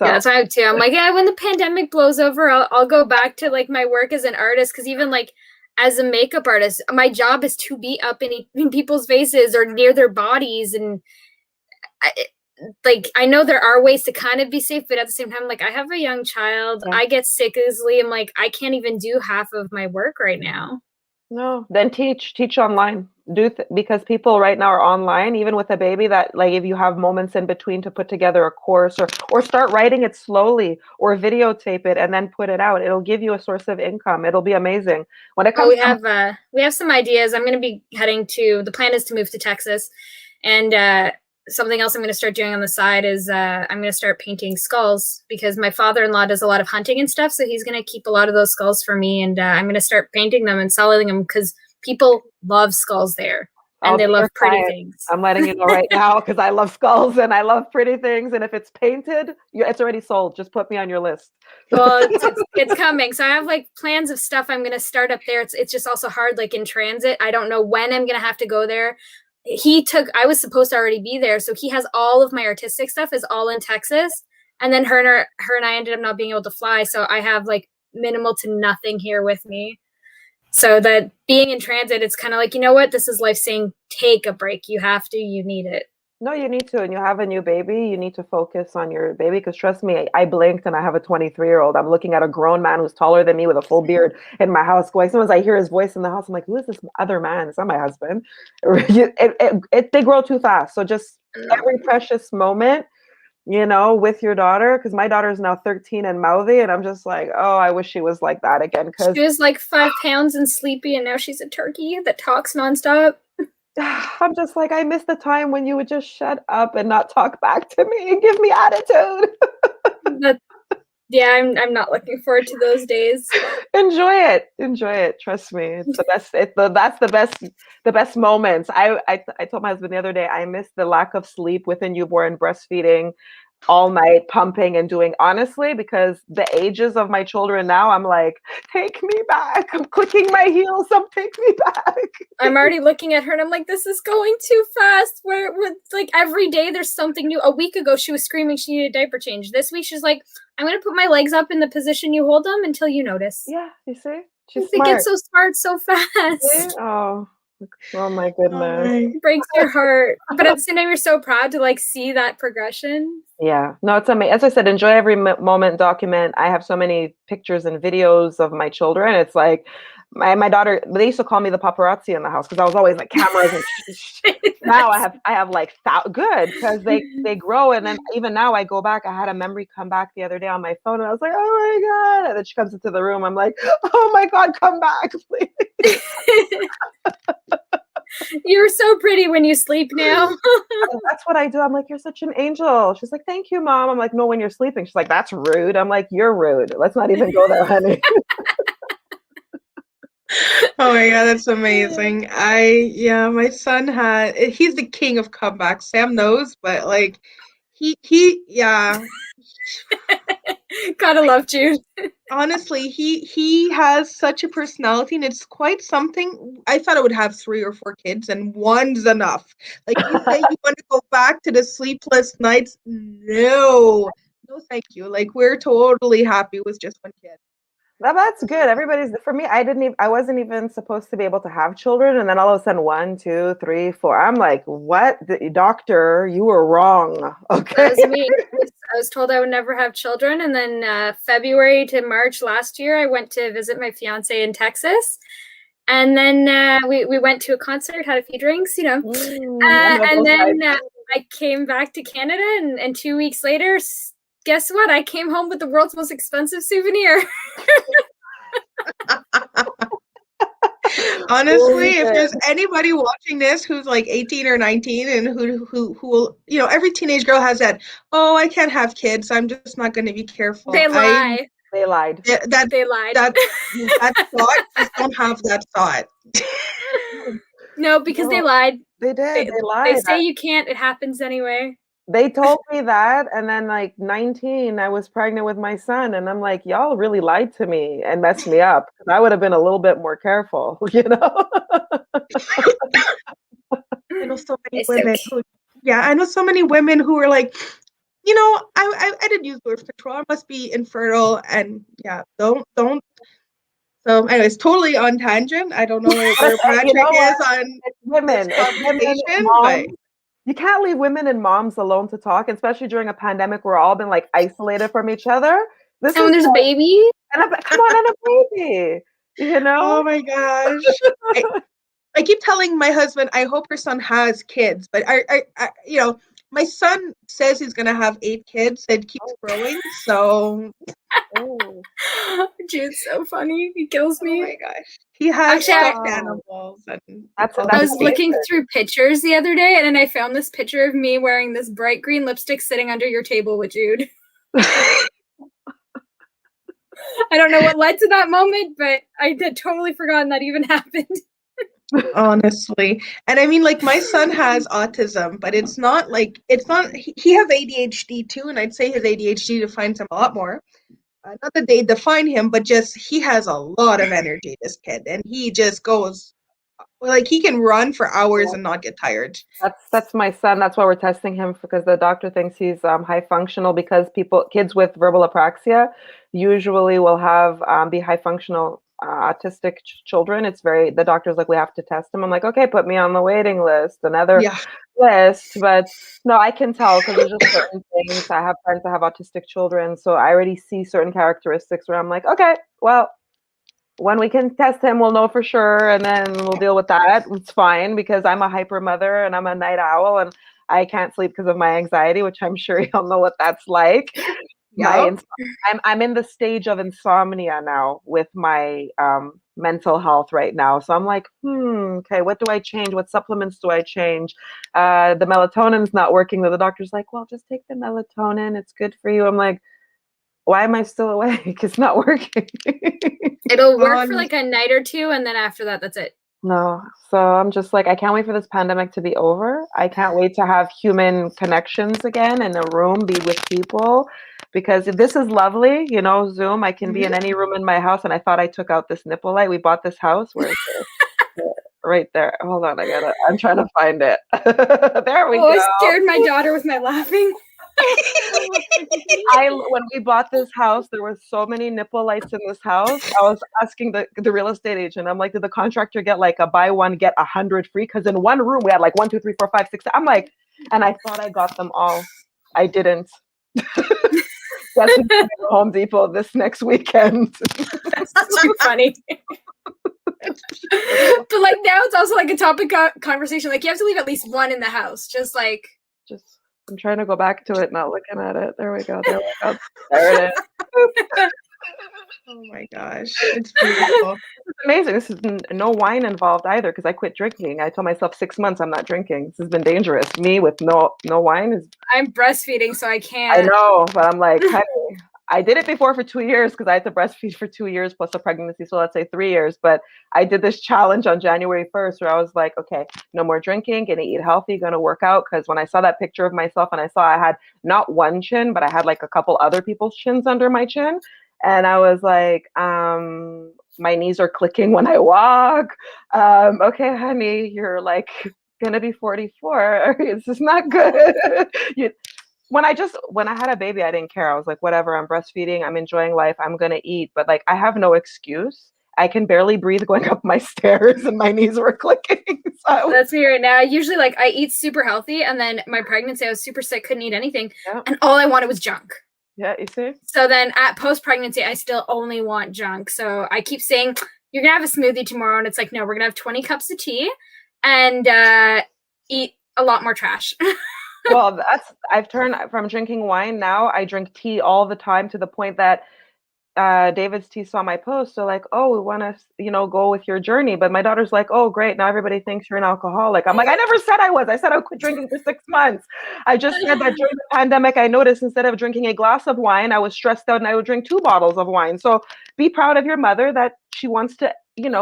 So. Yeah, that's how I too. I'm like, when the pandemic blows over, I'll go back to like my work as an artist. Because even like as a makeup artist, my job is to be up in people's faces or near their bodies. And I know there are ways to kind of be safe, but at the same time, like I have a young child, I get sick easily. I'm like, I can't even do half of my work right now. No, then teach online. Because people right now are online, even with a baby, that like if you have moments in between to put together a course or start writing it slowly or videotape it and then put it out, it'll give you a source of income. It'll be amazing. When it comes we have some ideas. I'm going to be the plan is to move to Texas, and something else I'm going to start doing on the side is I'm going to start painting skulls, because my father-in-law does a lot of hunting and stuff. So he's going to keep a lot of those skulls for me. And I'm going to start painting them and selling them, because people love skulls there and they love pretty things. I'm letting you know right now, because I love skulls and I love pretty things. And if it's painted, it's already sold. Just put me on your list. Well, it's coming. So I have like plans of stuff I'm going to start up there. It's just also hard, like in transit. I don't know when I'm going to have to go there. I was supposed to already be there. So he has all of my artistic stuff is all in Texas. And then her and I ended up not being able to fly. So I have like minimal to nothing here with me. So that being in transit, it's kind of like, you know what? This is life saying, take a break. You have to, you need it. No, you need to. And you have a new baby. You need to focus on your baby, because trust me, I blinked and I have a 23-year-old. I'm looking at a grown man who's taller than me with a full beard in my house going, sometimes I hear his voice in the house. I'm like, who is this other man? It's not my husband. They grow too fast. So just every precious moment, with your daughter, because my daughter is now 13 and mouthy, and I'm just like, oh, I wish she was like that again. Because she was like 5 pounds and sleepy, and now she's a turkey that talks nonstop. I'm just like, I miss the time when you would just shut up and not talk back to me and give me attitude. I'm not looking forward to those days. Enjoy it. Trust me, it's the best. That's the best moments. I told my husband the other day, I miss the lack of sleep with a newborn, breastfeeding all night, pumping and doing, honestly, because the ages of my children now, I'm like, take me back. I'm clicking my heels. Take me back. I'm already looking at her and I'm like, this is going too fast. We're like every day there's something new. A week ago, she was screaming she needed a diaper change. This week, she's like, I'm going to put my legs up in the position you hold them until you notice. Yeah, you see? She's smart. It gets so smart so fast. See? Oh my goodness. It breaks your heart. But at the same time, you're so proud to like see that progression. Yeah, no, it's amazing. As I said, enjoy every moment, document. I have so many pictures and videos of my children. It's like my daughter, they used to call me the paparazzi in the house, because I was always like cameras and now I have like good, because they grow. And then even now I go back, I had a memory come back the other day on my phone, and I was like, oh my God. And then she comes into the room. I'm like, oh my God, come back, please. You're so pretty when you sleep now. That's what I do. I'm like, you're such an angel. She's like, thank you, Mom. I'm like, no, when you're sleeping. She's like, that's rude. I'm like, you're rude. Let's not even go there, honey. Oh my God, that's amazing. My son he's the king of comebacks. Sam knows, but like he Gotta love Jude. Honestly, he has such a personality, and it's quite something. I thought I would have 3 or 4 kids, and one's enough. Like, you say you want to go back to the sleepless nights. No, thank you. Like, we're totally happy with just 1 kid. That's good. Everybody's for me. I wasn't even supposed to be able to have children, and then all of a sudden, 1, 2, 3, 4. I'm like, what? The doctor, you were wrong. Okay. That was me. I was told I would never have children, and then February to March last year, I went to visit my fiance in Texas, and then we went to a concert, had a few drinks, and then I came back to Canada, and 2 weeks later, guess what? I came home with the world's most expensive souvenir. Honestly, if there's anybody watching this who's like 18 or 19 and who will, every teenage girl has that, oh, I can't have kids, I'm just not going to be careful. They lie. They lied. They lied. That thought, just don't have that thought. No, because they lied. They did. They lied. They say you can't. It happens anyway. They told me that, and then like 19, I was pregnant with my son, and I'm like, y'all really lied to me and messed me up. I would have been a little bit more careful, I know so many women. I know so many women who are like, I didn't use birth control. I must be infertile, and don't. So, anyways, totally on tangent. I don't know where Patrick is on women. But you can't leave women and moms alone to talk, especially during a pandemic. We're all been like isolated from each other. When there's a baby, come on, and a baby. Oh my gosh! I keep telling my husband, I hope your son has kids, but I my son says he's gonna have 8 kids. It keeps growing, so. Oh. Jude's so funny. He kills me. Oh my gosh. He has stuffed animals. And I was looking through pictures the other day, and then I found this picture of me wearing this bright green lipstick sitting under your table with Jude. I don't know what led to that moment, but I had totally forgotten that even happened. Honestly. And I mean, like, my son has autism, but he has ADHD too, and I'd say his ADHD defines him a lot more. Not that they define him, but just he has a lot of energy, this kid, and he just goes, like, he can run for hours and not get tired. That's my son. That's why we're testing him, because the doctor thinks he's high functional, because kids with verbal apraxia usually will have be high functional autistic children. The doctor's like, we have to test him. I'm like, okay, put me on the waiting list, another list. But no, I can tell, because there's just certain things. I have friends that have autistic children, so I already see certain characteristics where I'm like, okay, well, when we can test him, we'll know for sure, and then we'll deal with that. It's fine, because I'm a hyper mother and I'm a night owl, and I can't sleep because of my anxiety, which I'm sure y'all know what that's like. Yep. I'm in the stage of insomnia now with my mental health right now. So I'm like, okay, what do I change? What supplements do I change? The melatonin's not working. The doctor's like, well, just take the melatonin. It's good for you. I'm like, why am I still awake? It's not working. It'll work for like a night or two, and then after that, that's it. No. So I'm just like, I can't wait for this pandemic to be over. I can't wait to have human connections again in a room, be with people, because this is lovely, Zoom. I can be in any room in my house, and I thought I took out this nipple light. We bought this house. Where is it? Right there. Hold on, I'm trying to find it. There we go. I scared my daughter with my laughing. When we bought this house, there were so many nipple lights in this house. I was asking the real estate agent, I'm like, did the contractor get like a buy one get 100 free? Because in one room we had like 1, 2, 3, 4, 5, 6. I'm like, and I thought I got them all. I didn't. That's Home Depot this next weekend. That's too funny. But like now it's also like a topic conversation. Like you have to leave at least one in the house. I'm trying to go back to it, not looking at it. There we go. There it is. Oh my gosh, it's beautiful. It's amazing. This is no wine involved either, because I quit drinking. I told myself 6 months I'm not drinking. This has been dangerous. Me with no wine I'm breastfeeding, so I can't. I know, but I'm like, I did it before for 2 years, because I had to breastfeed for 2 years plus a pregnancy, so let's say 3 years. But I did this challenge on January 1st where I was like, okay, no more drinking, gonna eat healthy, gonna work out. Because when I saw that picture of myself and I saw I had not one chin, but I had like a couple other people's chins under my chin, and I was like, my knees are clicking when I walk. Okay, honey, you're like gonna be 44. This is not good. when I had a baby, I didn't care. I was like, whatever, I'm breastfeeding, I'm enjoying life, I'm gonna eat. But like I have no excuse. I can barely breathe going up my stairs and my knees were clicking. So that's me right now. Usually like I eat super healthy, and then my pregnancy, I was super sick, couldn't eat anything. yeah. And all I wanted was junk. Yeah, you see? So then at post-pregnancy, I still only want junk. So I keep saying, you're gonna have a smoothie tomorrow, and it's like, no, we're gonna have 20 cups of tea and eat a lot more trash. Well, I've turned from drinking wine, now I drink tea all the time, to the point that David's Tea saw my post. So like, oh, we want to, go with your journey. But my daughter's like, oh, great. Now everybody thinks you're an alcoholic. I'm like, I never said I was. I said I quit drinking for 6 months. I just said that during the pandemic, I noticed instead of drinking a glass of wine, I was stressed out and I would drink 2 bottles of wine. So be proud of your mother that she wants to,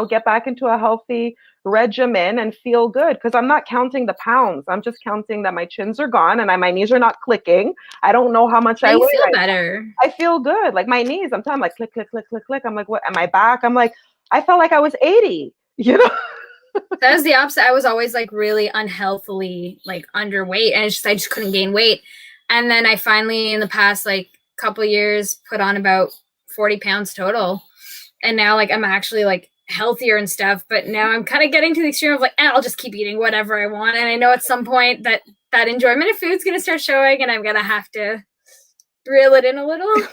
get back into a healthy regimen and feel good, because I'm not counting the pounds. I'm just counting that my chins are gone and my knees are not clicking. I don't know how much I weigh. Feel better. I feel good. Like my knees, I'm telling, like click, click, click, click, click. I'm like, what? Am I back? I'm like, I felt like I was 80. That was the opposite. I was always like really unhealthily like underweight, and I just couldn't gain weight. And then I finally, in the past like couple years, put on about 40 pounds total, and now like I'm actually like healthier and stuff. But now I'm kind of getting to the extreme of like, I'll just keep eating whatever I want, and I know at some point that enjoyment of food's gonna start showing, and I'm gonna have to reel it in a little.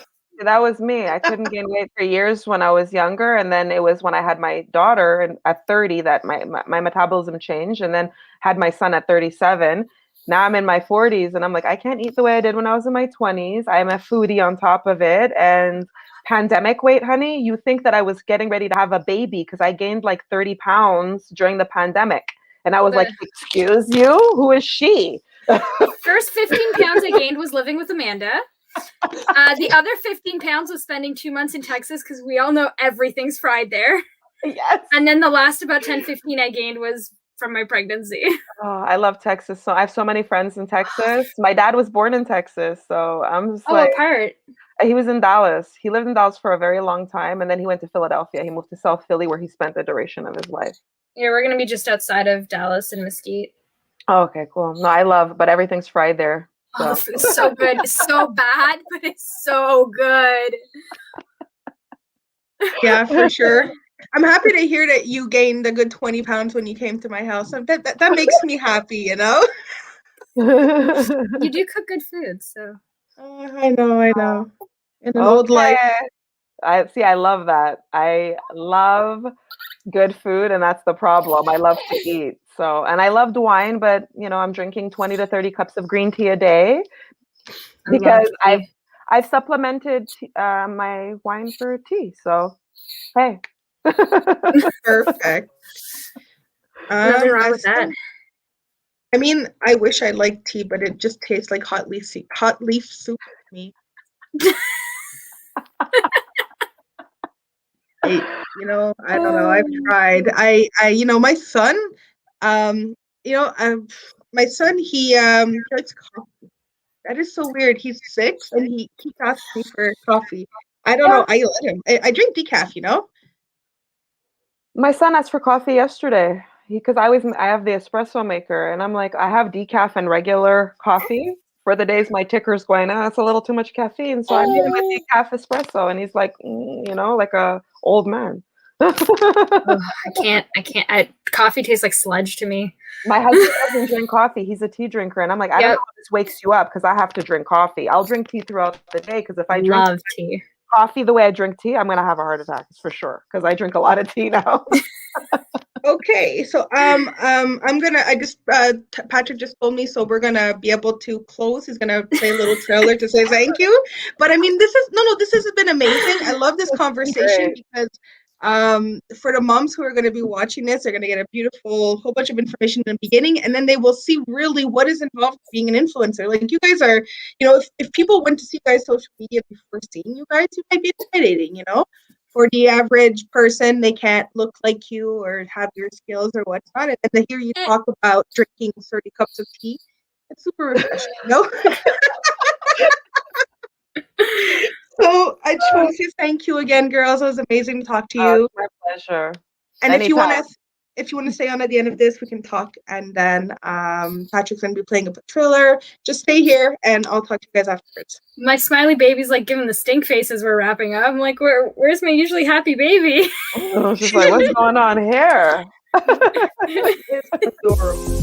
That was me. I couldn't gain weight for years when I was younger, and then it was when I had my daughter and at 30 that my metabolism changed, and then had my son at 37. Now I'm in my 40s, and I'm like, I can't eat the way I did when I was in my 20s. I'm a foodie on top of it, and pandemic weight, honey. You think that I was getting ready to have a baby because I gained like 30 pounds during the pandemic, and I was like, excuse you, who is she? First 15 pounds I gained was living with Amanda. The other 15 pounds was spending 2 months in Texas, because we all know everything's fried there. Yes. And then the last about 10, 15 I gained was from my pregnancy. Oh, I love Texas. So I have so many friends in Texas. My dad was born in Texas, so I'm just like, what part? He was in Dallas. He lived in Dallas for a very long time, and then he went to Philadelphia. He moved to South Philly, where he spent the duration of his life. Yeah, we're gonna be just outside of Dallas in Mesquite. Oh, okay, cool. No, but everything's fried there. So. Oh, the food's so good. It's so bad, but it's so good. Yeah, for sure. I'm happy to hear that you gained a good 20 pounds when you came to my house. That makes me happy, You do cook good food, so. I know. In an old life. I love that. I love good food, and that's the problem. I love to eat. So, and I loved wine, but I'm drinking 20 to 30 cups of green tea a day because I've supplemented my wine for tea. So, hey. Perfect. Nothing wrong with that. I mean, I wish I liked tea, but it just tastes like hot leaf soup to me. I don't know. I've tried. My son, my son, he likes coffee. That is so weird. He's 6 and he keeps asking me for coffee. I don't know. I let him. I drink decaf, My son asked for coffee yesterday because I have the espresso maker, and I'm like, I have decaf and regular coffee for the days my ticker's going, it's a little too much caffeine. So I made him a decaf espresso, and he's like, like a old man. I can't. Coffee tastes like sludge to me. My husband doesn't drink coffee. He's a tea drinker, and I'm like, I don't know if this wakes you up because I have to drink coffee. I'll drink tea throughout the day because if I drink tea. Coffee the way I drink tea, I'm gonna have a heart attack for sure because I drink a lot of tea now. Okay, so Patrick just told me, so we're gonna be able to close. He's gonna play a little trailer to say thank you. But I mean, this has been amazing. I love this conversation because for the moms who are going to be watching this, they're going to get a beautiful whole bunch of information in the beginning, and then they will see really what is involved in being an influencer. Like, you guys are, if people went to see you guys' social media before seeing you guys, you might be intimidating, For the average person, they can't look like you or have your skills or whatnot. And then to hear you talk about drinking 30 cups of tea, it's super refreshing, So I just want to say thank you again, girls. It was amazing to talk to you. My pleasure. And if you want to if you want to stay on at the end of this, we can talk. And then Patrick's going to be playing a thriller. Just stay here, and I'll talk to you guys afterwards. My smiley baby's like giving the stink face as we're wrapping up. I'm like, where's my usually happy baby? She's like, what's going on here? It's adorable.